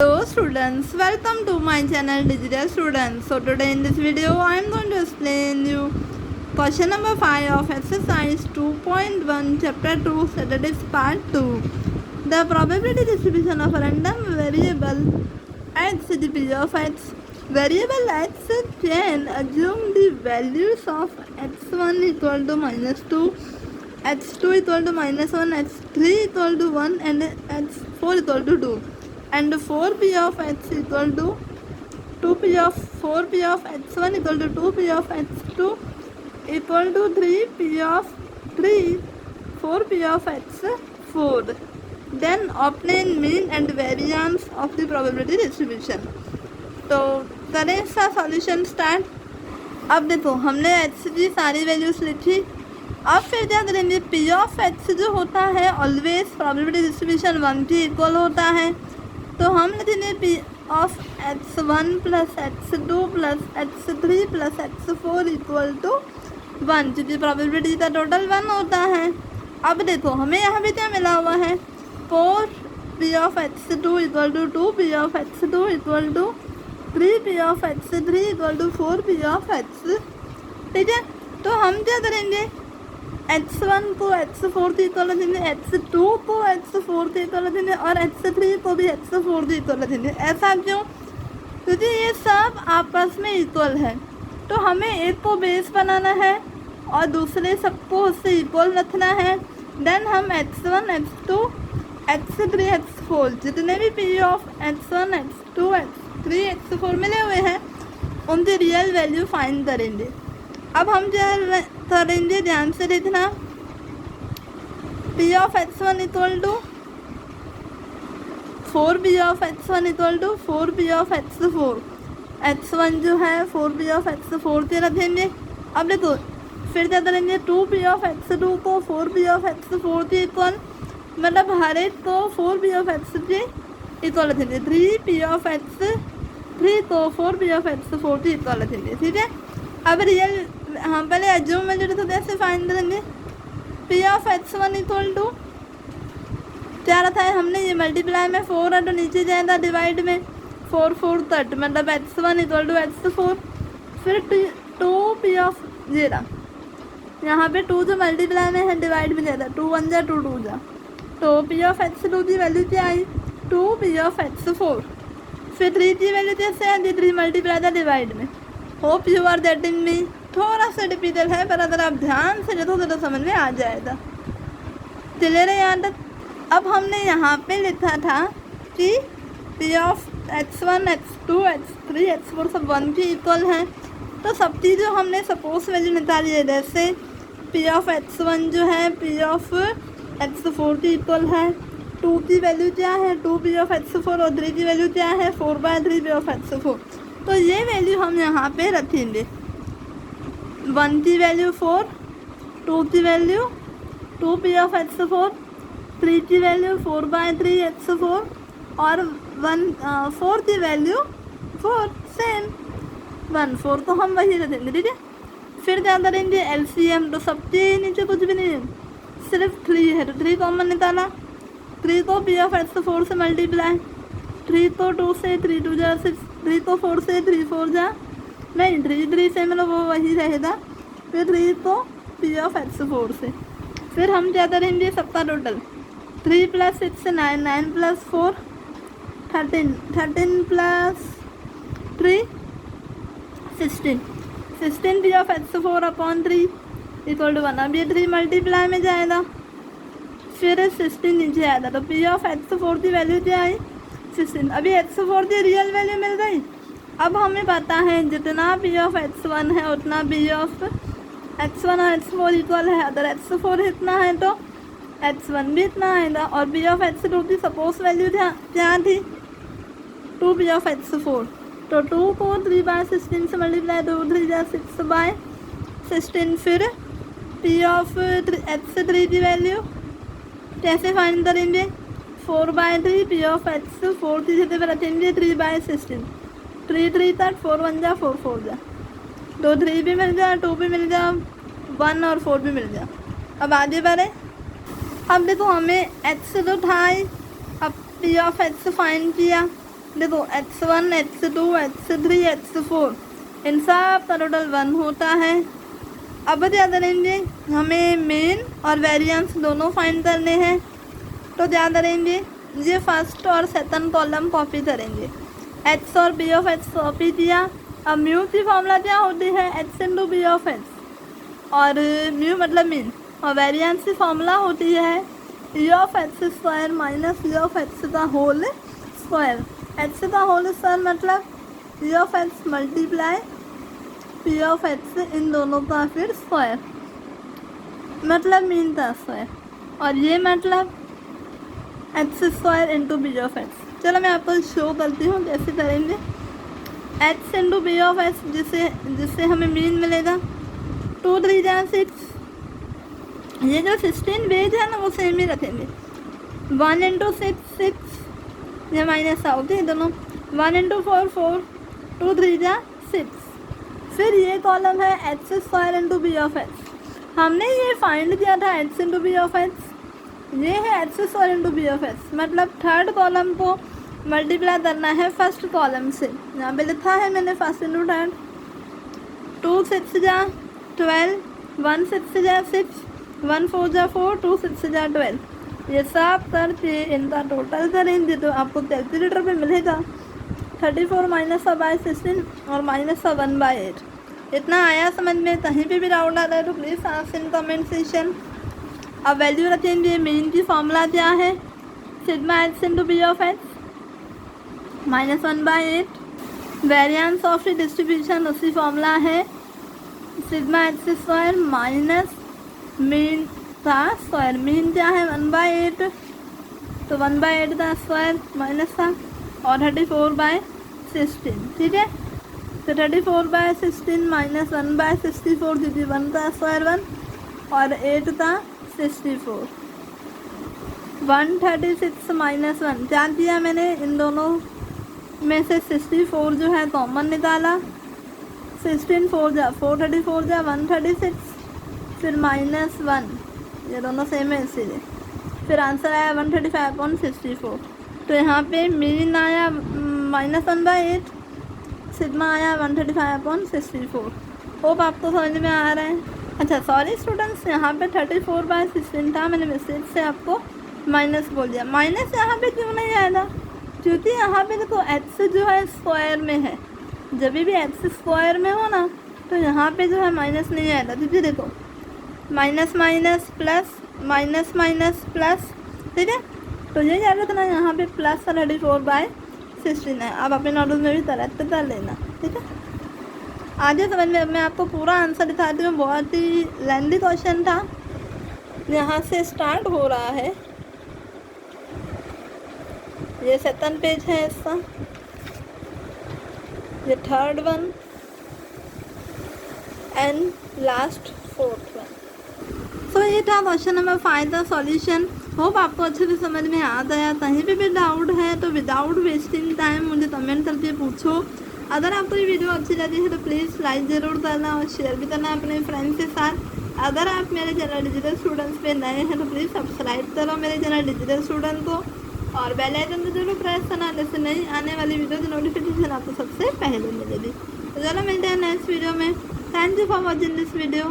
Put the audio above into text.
Hello students, welcome to my channel Digital Students. So today in this video I am going to explain you question number 5 of exercise 2.1 chapter 2 so that is part 2. The probability distribution of a random variable x, the p of x. Variable x can assume the values of x1 equal to minus 2, x2 equal to minus 1, x3 equal to 1 and x4 equal to 2. And 4p of x equal to 2p of 4p of x1 equal to 2p of x2 equal to 3p of 3 4p of x4. Then obtain mean and variance of the probability distribution. तो करें इसका solution start. अब देखो हमने x की सारी values लिखी। अब फिर क्या करेंगे, p ऑफ x जो होता है ऑलवेज प्रोबेबिलिटी डिस्ट्रीब्यूशन 1 के इक्वल होता है। तो हम लिखेंगे p of x1 plus x2 plus x3 plus x4 equal to 1, क्योंकि प्रोबेबिलिटी का टोटल 1 होता है। अब देखो हमें यहाँ पे क्या मिला हुआ है, 4p of x2 equal to 2p of x2 equal to 3p of x3 equal to 4p of x। ठीक है, तो हम क्या करेंगे, x1 को x4 के इक्वल रखेंगे, x2 को x4 के इक्वल रखेंगे और x3 को भी x4 के इक्वल रखेंगे। ऐसा क्यों? क्योंकि ये सब आपस में इक्वल है। तो हमें एक को बेस बनाना है और दूसरे सबको उससे इक्वल रखना है। देन हम x1 x2 x3 x4 जितने भी p of x1 x2 x3 x4 मिले हुए हैं उनकी रियल वैल्यू फाइंड करेंगे। अब हम क्या करेंगे, ध्यान से देखना, p of x1 equal to 4p of x1 equal to 4p of x4। x1 जो है 4p ऑफ x4 के रखेंगे। अब देखो फिर क्या करेंगे, 2p ऑफ x2 को 4p ऑफ x4 के इक्वल, मतलब हर एक को 4p ऑफ x के इक्वल रखेंगे। 3p ऑफ x3 को 4p ऑफ x4 के इक्वल रखेंगे। ठीक है, अब रियल हम पहले एज्यूम वैल्यू तो कैसे फाइंड करेंगे, p of x1 equal to क्या रखा है हमने, ये मल्टीप्लाई में 4 है तो नीचे जाएगा डिवाइड में 4 4 30, मतलब x1 इक्वल टू x4। फिर 2p ऑफ 0, यहाँ पे 2 जो मल्टीप्लाई में है डिवाइड में जाएगा, 2 1 जा 2 2 जा, तो p ऑफ x2 की वैल्यू क्या आई, 2p ऑफ x4। फिर 3 की वैल्यू कैसे आती, 3 मल्टीप्लाई था डिवाइड में। Hope you are getting me. थोड़ा सा डिफिकल्ट है पर अगर आप ध्यान से देखो तो समझ में आ जाएगा। चले रहे यहाँ तक। अब हमने यहाँ पे लिखा था कि p of x1 x2 x3 x4 सब 1 के इक्वल हैं। तो सब चीज़ जो हमने सपोज वैल्यू निकाली है, जैसे p ऑफ x1 जो है p ऑफ x4 के इक्वल है, 2 की वैल्यू क्या है 2p ऑफ x4 और 3 की वैल्यू क्या है 4/3p ऑफ x4। तो ये वैल्यू हम यहाँ पे रखेंगे। 1 की वैल्यू 4, 2 की वैल्यू 2p ऑफ x4, 3 की वैल्यू 4/3 x4 और 4 की वैल्यू 4 सेम 1 4 तो हम वही रखेंगे। ठीक है, फिर क्या करेंगे LCM, तो सबके नीचे कुछ भी नहीं है, सिर्फ 3 है तो 3 कॉमन निकाला। 3 को p ऑफ x4 से मल्टीप्लाई, 3 को 2 से 3 2 जा 6, 3 को 4 से 3 4 जा नहीं 3 3 से, मतलब वो वही रहेगा। फिर 3 को p ऑफ x4 से, फिर हम क्या करेंगे सबका total, 3 plus 6 9, 9 plus 4 13, 13 plus 3 16, 16 p of x4 upon 3 equal to 1। अब ये 3 मल्टीप्लाई में जाएगा, फिर 16 नीचे आएगा, तो p ऑफ x4 की वैल्यू क्या आई 16। अभी x4 की रियल वैल्यू मिल गई। अब हमें पता है जितना p ऑफ x1 है उतना p ऑफ x1 और x4 इक्वल है। अगर x4 इतना है तो x1 भी इतना आएगा। और p ऑफ x2 की सपोज वैल्यू क्या थी 2p ऑफ x4, तो 2 को 3/16 से मल्टीप्लाई, 2 3 जा 6/16। फिर p ऑफ x3 की वैल्यू कैसे फाइंड करेंगे, 4/3 p ऑफ x4 की जगह पर रखेंगे 3/16, 3 3 तक 4 1 जा 4 4 जा, तो 3 भी मिल जाए 2 भी मिल जाए 1 और 4 भी मिल जाए। अब आगे बढ़े। अब देखो हमें x तो था ही, अब p ऑफ x फाइंड किया, देखो x1 x2 x3 x4 इन सब का टोटल 1 होता है। अब क्या करेंगे, हमें मेन और वेरिएंस दोनों फाइंड करने हैं। तो क्या करेंगे, ये फर्स्ट और सेकंड कॉलम कॉपी करेंगे। x और b ऑफ x कॉपी किया। अब म्यू की फॉर्मूला क्या होती है, x into B of x, और म्यू मतलब मीन, और वेरिएंस की फॉर्मूला होती है e of X square minus e of X का होल स्क्वायर। एक्स का होल स्क्वायर मतलब e of X multiply p of X, इन दोनों का फिर स्क्वायर, मतलब मीन का स्क्वायर, और ये मतलब X square into B of X. चलो मैं आपको शो करती हूँ कैसे करेंगे। X into B of X, जिससे हमें मीन मिलेगा 2 3 6। ये जो 16 बेज है ना वो सेम ही रखेंगे। 1 इंटू 6 6, ये माइनस आउट है दोनों। 1 इंटू 4 4, 2 3 6। फिर ये कॉलम है X square into B of X. हमने ये फाइंड किया था X into B of X, ये है X square into B of X, मतलब थर्ड कॉलम को मल्टीप्लाई करना है फर्स्ट कॉलम से। यहाँ पे लिखा है मैंने फर्स्ट इंटू थर्ड। 2 6 12, 1 6 6, 1 4 4, 2 6 12। ये सब करके इनका टोटल करेंगे तो आपको कैलकुलेटर पे मिलेगा 34 माइनस बाय 16 और माइनस 1/8। इतना आया समझ में? कहीं पे भी डाउट आता है तो please ask in comment section. अब वैल्यू रखेंगे। मेन की फॉर्मूला क्या है, sigma X into B of X minus 1/8। Variance of the distribution उसी फॉर्मूला है sigma X square minus mean का स्क्वायर। मीन क्या है 1/8, तो 1/8 का स्क्वायर माइनस था, और 34/16। ठीक है, तो 34/16 माइनस 1/64, क्योंकि 1 का स्क्वायर 1 और 8 का 64। 136 माइनस 1 क्या किया मैंने, इन दोनों में से 64 जो है कॉमन निकाला। 16 4 जा 434 जा 136, फिर माइनस 1, ये दोनों सेम है इसीलिए। फिर आंसर आया 135/64। तो यहाँ पे मीन आया माइनस 1/8, सिग्मा आया 135/64। होप आपको समझ में आ रहा है। अच्छा सॉरी स्टूडेंट्स, यहाँ पे 34/16 था, मैंने मिस्टेक से आपको माइनस बोल दिया। माइनस यहाँ पे क्यों नहीं आएगा, क्योंकि यहाँ पे देखो एक्स जो है स्क्वायर में है। जब भी एक्स स्क्वायर में हो ना तो यहाँ पे जो है माइनस नहीं आएगा, क्योंकि देखो minus minus plus, minus minus plus. ठीक है, तो ये याद रखना यहाँ पे प्लस 34/16 है। आप अपने नोट्स में भी करेक्ट कर लेना। ठीक है, आगे समझ में। अब मैं आपको पूरा आंसर दिखाती हूँ। बहुत ही लेंथी क्वेश्चन था, यहाँ से स्टार्ट हो रहा है। ये सेकंड पेज है इसका, ये third one and last fourth one. So ये था क्वेश्चन नंबर 5 का सॉल्यूशन। होप आपको अच्छे से समझ में आ गया। कहीं पे भी डाउट है तो विदाउट वेस्टिंग टाइम मुझे कमेंट करके पूछो। अगर आपको ये वीडियो अच्छी लगी है तो प्लीज़ लाइक ज़रूर करना और शेयर भी करना अपने फ्रेंड्स के साथ। अगर आप मेरे चैनल डिजिटल स्टूडेंट्स पे नए हैं तो प्लीज़ सब्सक्राइब करो मेरे चैनल डिजिटल स्टूडेंट को, और बेल आइकन को जरूर प्रेस करना, जिससे नई आने वाली वीडियो की नोटिफिकेशन आपको सबसे पहले मिलेगी। तो चलो मिलते हैं नेक्स्ट वीडियो में। Thank you for watching this video.